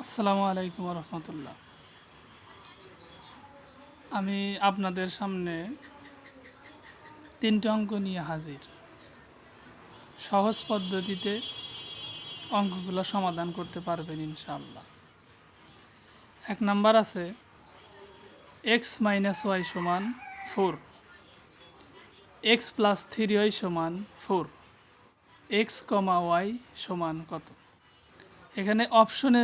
আসসালামু আলাইকুম রহমতুল্লাহ। আমি আপনাদের সামনে 3টে অঙ্ক নিয়ে হাজির। সহজ পদ্ধতিতে অঙ্কগুলো সমাধান করতে পারবেন ইনশাআল্লাহ। 1 নাম্বার আছে x - y = 4, x + 3y = 4, x, y সমান কত? এখানে অপশনে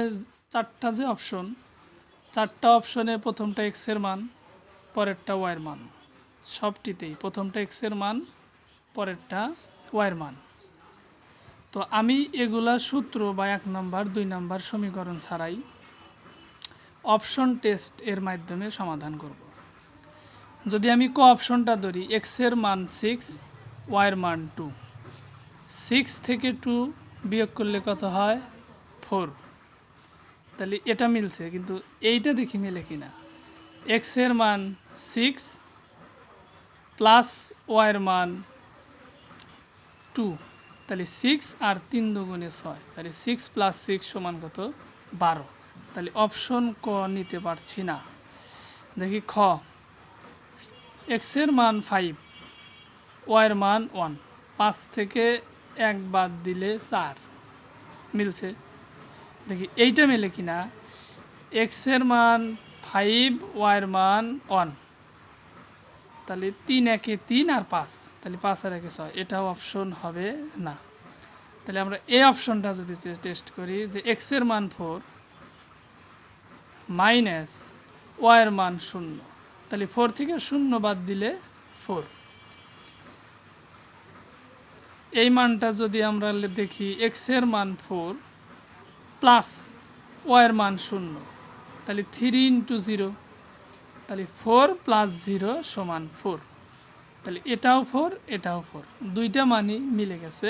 4টা যে অপশন, 4টা অপশনে প্রথমটা x এর মান, পরেরটা y এর মান, সবটিতেই প্রথমটা x এর মান, পরেরটা y এর মান। তো আমি এগুলা সূত্র বা 1 নাম্বার 2 নাম্বার সমীকরণ ছাড়াই অপশন টেস্ট এর মাধ্যমে সমাধান করব। যদি আমি ক অপশনটা ধরি, x এর মান 6, y এর মান 2, 6 থেকে 2 বিয়োগ করলে কত হয়? 4। তাহলে এটা মিলছে, কিন্তু এইটা দেখি মিলে কিনা। x এর মান 6 প্লাস y এর মান 2, তাহলে 6 আর 3 দুগুণে 6, তাহলে 6 + 6 সমান কত? 12। তাহলে অপশন ক নিতে পারছি না। দেখি খ, x এর মান 5, y এর মান 1, 5 থেকে 1 বাদ দিলে 4, মিলছে। দেখি এইটা মেলে কিনা। x এর মান 5, y এর মান 1, তাহলে 3 একে 3 আর 5, তাহলে 5 আর একে 6, এটাও অপশন হবে না। তাহলে আমরা এই অপশনটা যদি টেস্ট করি, যে x এর মান 4 মাইনাস y এর মান 0, তাহলে 4 থেকে 0 বাদ দিলে 4। এই মানটা যদি আমরা দেখি, x এর মান 4 প্লাস y এর মান 0, তাহলে 3 × 0, তাহলে 4 + 0 = 4। তাহলে এটাও 4, এটাও 4, দুইটা মানই মিলে গেছে।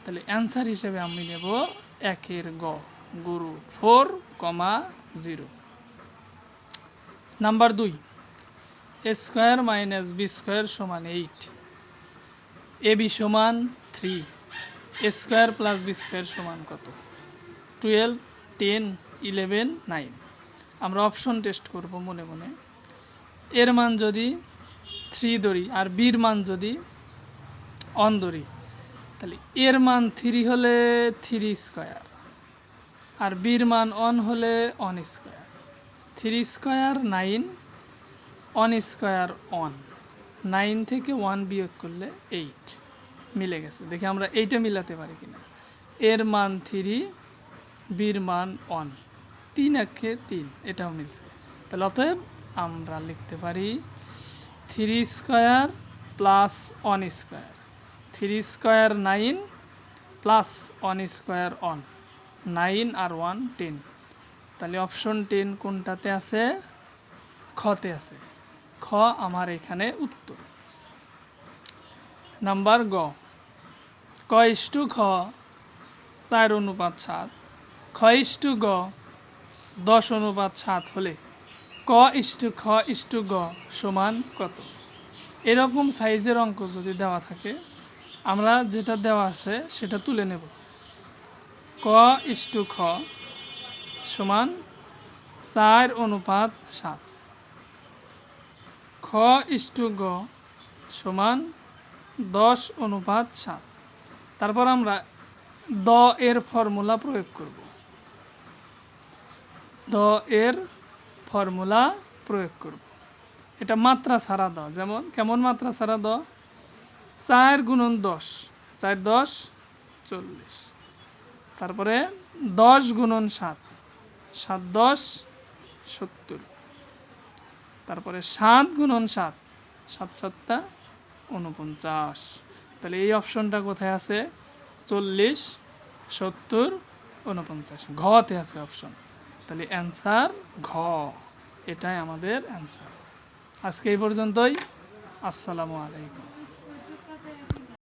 তাহলে অ্যান্সার হিসেবে আমি নেব 1-এর গ, গুরু 4, 0। Number 2, a² - b² = 8, ab = 3, a² + b² সমান কত? 12, 10, 11, 9। আমরা অপশন টেস্ট করব মনে মনে। এর মান যদি 3 ধরি আর বির মান যদি 1 ধরি, তাহলে এর মান 3 হলে 3² আর বির মান 1 হলে 1²। 3² 9, 1² 1, 9 থেকে 1 বিয়োগ করলে 8, মিলে গেছে। দেখি আমরা এইটা মিলাতে পারি কিনা। এর মান 3, বির মান 1, 3 একে 3, এটাও মিলছে। তাহলে অতএব আমরা লিখতে পারি 3² + 1², 3² 9 প্লাস 1² 1, 9 আর 1 10। তাহলে অপশন 10 কোনটাতে আছে? খতে আছে। খ আমার এখানে উত্তর। নাম্বার গ, ক = খ 4:7, খ = গ 10:7 হলে ক = খ = গ সমান কত? এরকম সাইজের অঙ্ক যদি দেওয়া থাকে, আমরা যেটা দেওয়া আছে সেটা তুলে নেব। ক = খ সমান 4:7, খ = গ সমান 10:7। তারপর আমরা দ এর ফর্মুলা প্রয়োগ করব। দ এর ফর্মুলা প্রয়োগ করব। এটা মাত্রা ছাড়া দ। যেমন কেমন মাত্রা ছাড়া দ? 4 × 10, 4 × 10 = 40। তারপরে 10 × 7, 7 × 10 = 70। তারপরে 7 × 7, 7 × 7 = 49। তাহলে এই অপশনটা কোথায় আছে? 40, 70, 49, ঘতে আছে অপশন। তাহলে অ্যান্সার ঘ, এটাই আমাদের অ্যান্সার। আজকে এই পর্যন্তই। আসসালামু আলাইকুম।